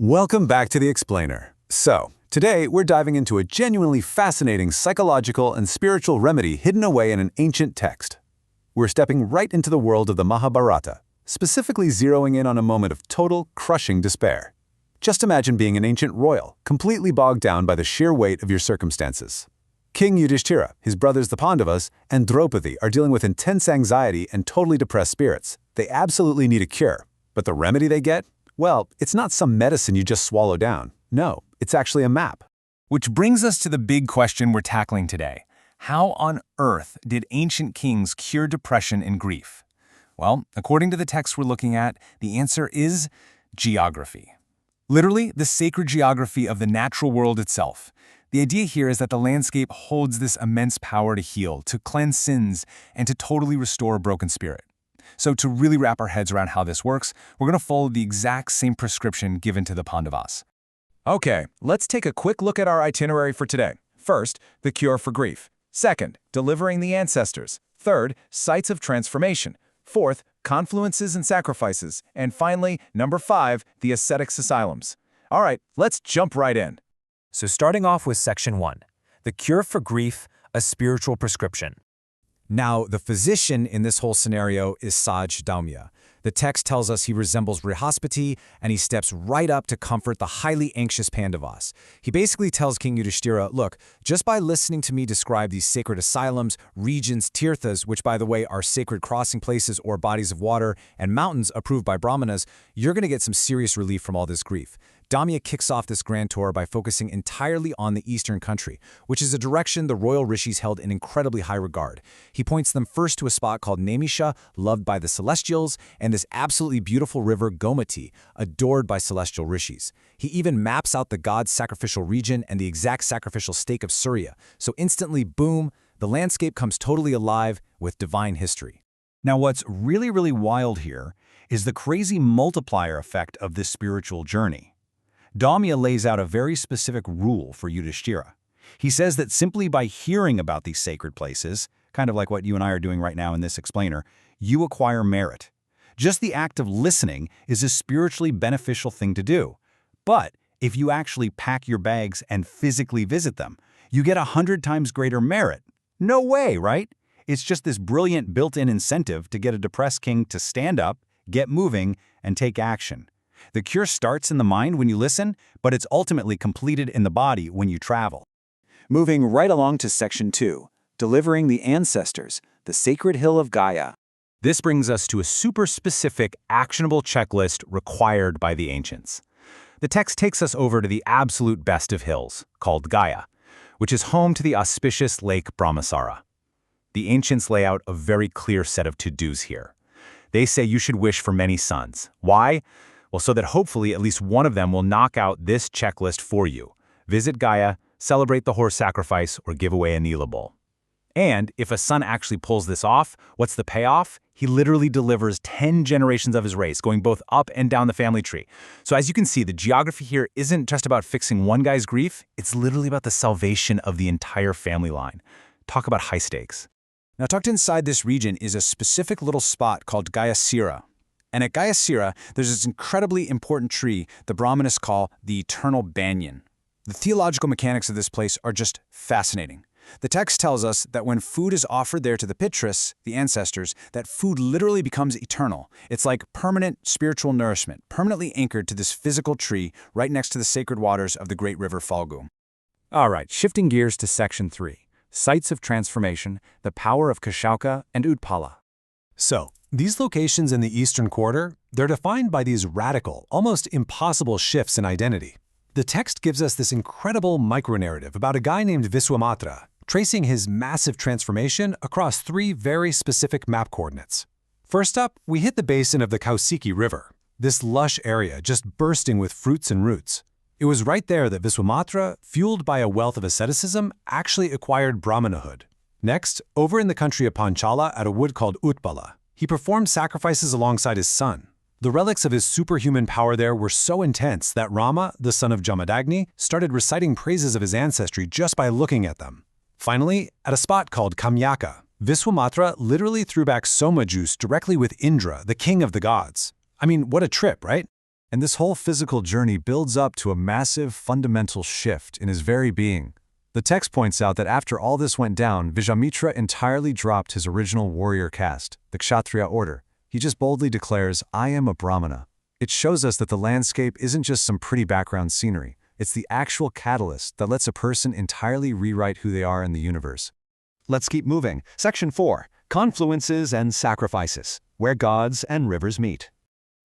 Welcome back to The Explainer. So, today we're diving into a genuinely fascinating psychological and spiritual remedy hidden away in an ancient text. We're stepping right into the world of the Mahabharata, specifically zeroing in on a moment of total, crushing despair. Just imagine being an ancient royal, completely bogged down by the sheer weight of your circumstances. King Yudhishthira, his brothers the Pandavas, and Draupadi are dealing with intense anxiety and totally depressed spirits. They absolutely need a cure. But the remedy they get? Well, it's not some medicine you just swallow down. No, it's actually a map. Which brings us to the big question we're tackling today. How on earth did ancient kings cure depression and grief? Well, according to the text we're looking at, the answer is geography. Literally, the sacred geography of the natural world itself. The idea here is that the landscape holds this immense power to heal, to cleanse sins, and to totally restore a broken spirit. So to really wrap our heads around how this works, we're going to follow the exact same prescription given to the Pandavas. Okay, let's take a quick look at our itinerary for today. First, the cure for grief. Second, delivering the ancestors. Third, sites of transformation. Fourth, confluences and sacrifices. And finally, number 5, the ascetics asylums. All right, let's jump right in. So starting off with Section 1, the cure for grief, a spiritual prescription. Now, the physician in this whole scenario is Saj Dhaumya. The text tells us he resembles Brihaspati, and he steps right up to comfort the highly anxious Pandavas. He basically tells King Yudhishthira, look, just by listening to me describe these sacred asylums, regions, tirthas, which by the way are sacred crossing places or bodies of water, and mountains approved by Brahmanas, you're going to get some serious relief from all this grief. Dhaumya kicks off this grand tour by focusing entirely on the eastern country, which is a direction the royal rishis held in incredibly high regard. He points them first to a spot called Naimisha, loved by the celestials, and this absolutely beautiful river Gomati, adored by celestial rishis. He even maps out the god's sacrificial region and the exact sacrificial stake of Surya, so instantly, boom, the landscape comes totally alive with divine history. Now what's really wild here is the crazy multiplier effect of this spiritual journey. Dhaumya lays out a very specific rule for Yudhishthira. He says that simply by hearing about these sacred places, kind of like what you and I are doing right now in this explainer, you acquire merit. Just the act of listening is a spiritually beneficial thing to do. But if you actually pack your bags and physically visit them, you get 100 times greater merit. No way, right? It's just this brilliant built-in incentive to get a depressed king to stand up, get moving, and take action. The cure starts in the mind when you listen, but it's ultimately completed in the body when you travel. Moving right along to Section 2, delivering the ancestors, the sacred hill of Gaya. This brings us to a super specific, actionable checklist required by the ancients. The text takes us over to the absolute best of hills, called Gaya, which is home to the auspicious Lake Brahmasara. The ancients lay out a very clear set of to-dos here. They say you should wish for many sons. Why? Well, so that hopefully at least one of them will knock out this checklist for you. Visit Gaya, celebrate the horse sacrifice, or give away a Nila bowl. And if a son actually pulls this off, what's the payoff? He literally delivers 10 generations of his race, going both up and down the family tree. So as you can see, the geography here isn't just about fixing one guy's grief, it's literally about the salvation of the entire family line. Talk about high stakes. Now tucked inside this region is a specific little spot called Gayasira. And at Gayasira, there's this incredibly important tree the Brahmanas call the eternal banyan. The theological mechanics of this place are just fascinating. The text tells us that when food is offered there to the pitras, the ancestors, that food literally becomes eternal. It's like permanent spiritual nourishment, permanently anchored to this physical tree right next to the sacred waters of the great river Falgu. All right, shifting gears to Section 3, sites of transformation, the power of Kashauka and Utpala. So, these locations in the Eastern Quarter, they're defined by these radical, almost impossible shifts in identity. The text gives us this incredible micronarrative about a guy named Viswamitra, tracing his massive transformation across 3 very specific map coordinates. First up, we hit the basin of the Kausiki River, this lush area just bursting with fruits and roots. It was right there that Viswamitra, fueled by a wealth of asceticism, actually acquired Brahmanahood. Next, over in the country of Panchala at a wood called Utpala, he performed sacrifices alongside his son. The relics of his superhuman power there were so intense that Rama, the son of Jamadagni, started reciting praises of his ancestry just by looking at them. Finally, at a spot called Kamyaka, Viswamitra literally threw back soma juice directly with Indra, the king of the gods. I mean, what a trip, right? And this whole physical journey builds up to a massive fundamental shift in his very being. The text points out that after all this went down, Viswamitra entirely dropped his original warrior caste, the Kshatriya order. He just boldly declares, "I am a Brahmana." It shows us that the landscape isn't just some pretty background scenery. It's the actual catalyst that lets a person entirely rewrite who they are in the universe. Let's keep moving. Section 4. Confluences and sacrifices, where gods and rivers meet.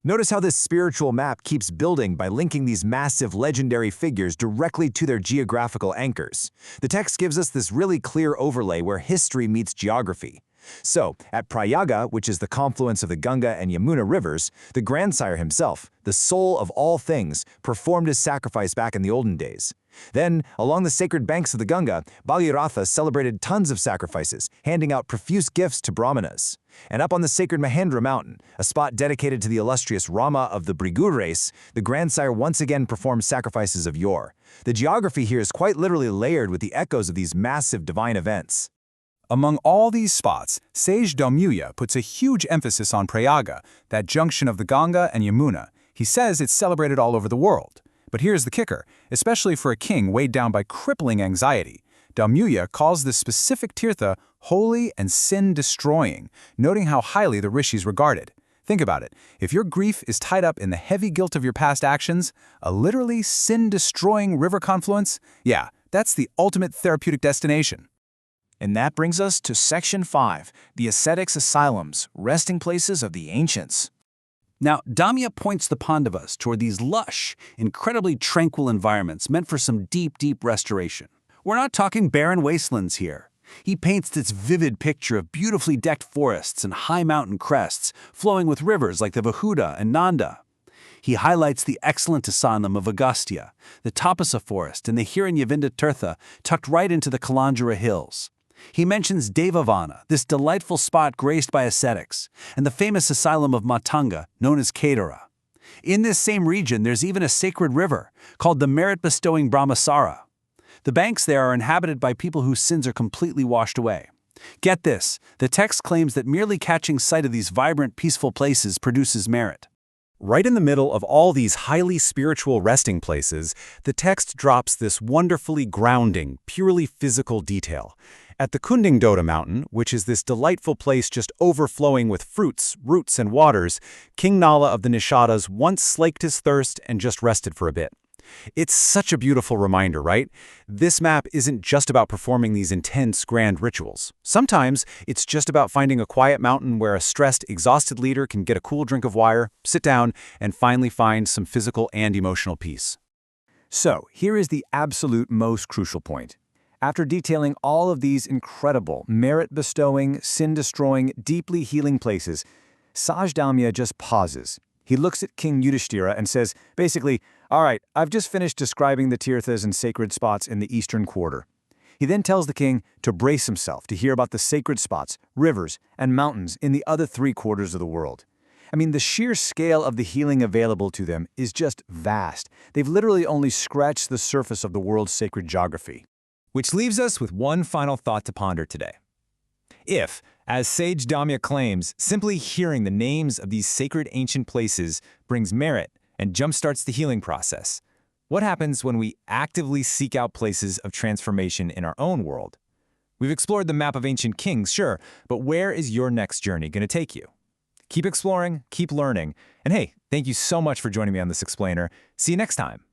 Notice how this spiritual map keeps building by linking these massive legendary figures directly to their geographical anchors. The text gives us this really clear overlay where history meets geography. So, at Prayaga, which is the confluence of the Ganga and Yamuna rivers, the grandsire himself, the soul of all things, performed his sacrifice back in the olden days. Then, along the sacred banks of the Ganga, Bhagiratha celebrated tons of sacrifices, handing out profuse gifts to Brahmanas. And up on the sacred Mahendra mountain, a spot dedicated to the illustrious Rama of the Bhrigu race, the grandsire once again performed sacrifices of yore. The geography here is quite literally layered with the echoes of these massive divine events. Among all these spots, sage Dhaumya puts a huge emphasis on Prayaga, that junction of the Ganga and Yamuna. He says it's celebrated all over the world. But here's the kicker, especially for a king weighed down by crippling anxiety. Dhaumya calls this specific tirtha holy and sin-destroying, noting how highly the rishis regard it. Think about it. If your grief is tied up in the heavy guilt of your past actions, a literally sin-destroying river confluence, yeah, that's the ultimate therapeutic destination. And that brings us to Section 5, the ascetics' asylums, resting places of the ancients. Now, Dhaumya points the Pandavas toward these lush, incredibly tranquil environments meant for some deep, deep restoration. We're not talking barren wastelands here. He paints this vivid picture of beautifully decked forests and high mountain crests, flowing with rivers like the Vahuda and Nanda. He highlights the excellent asylum of Agastya, the Tapasa forest and the Hiranyavinda tirtha tucked right into the Kalandra hills. He mentions Devavana, this delightful spot graced by ascetics, and the famous asylum of Matanga, known as Kedara. In this same region, there's even a sacred river, called the merit-bestowing Brahmasara. The banks there are inhabited by people whose sins are completely washed away. Get this, the text claims that merely catching sight of these vibrant, peaceful places produces merit. Right in the middle of all these highly spiritual resting places, the text drops this wonderfully grounding, purely physical detail. At the Kundingdoda mountain, which is this delightful place just overflowing with fruits, roots, and waters, King Nala of the Nishadas once slaked his thirst and just rested for a bit. It's such a beautiful reminder, right? This map isn't just about performing these intense, grand rituals. Sometimes it's just about finding a quiet mountain where a stressed, exhausted leader can get a cool drink of water, sit down, and finally find some physical and emotional peace. So, here is the absolute most crucial point. After detailing all of these incredible, merit-bestowing, sin-destroying, deeply healing places, Saj Dhaumya just pauses. He looks at King Yudhishthira and says, basically, all right, I've just finished describing the tirthas and sacred spots in the eastern quarter. He then tells the king to brace himself to hear about the sacred spots, rivers, and mountains in the other 3 quarters of the world. I mean, the sheer scale of the healing available to them is just vast. They've literally only scratched the surface of the world's sacred geography. Which leaves us with one final thought to ponder today. If, as Sage Dhaumya claims, simply hearing the names of these sacred ancient places brings merit and jumpstarts the healing process, what happens when we actively seek out places of transformation in our own world? We've explored the map of ancient kings, sure, but where is your next journey going to take you? Keep exploring, keep learning, and hey, thank you so much for joining me on this explainer. See you next time.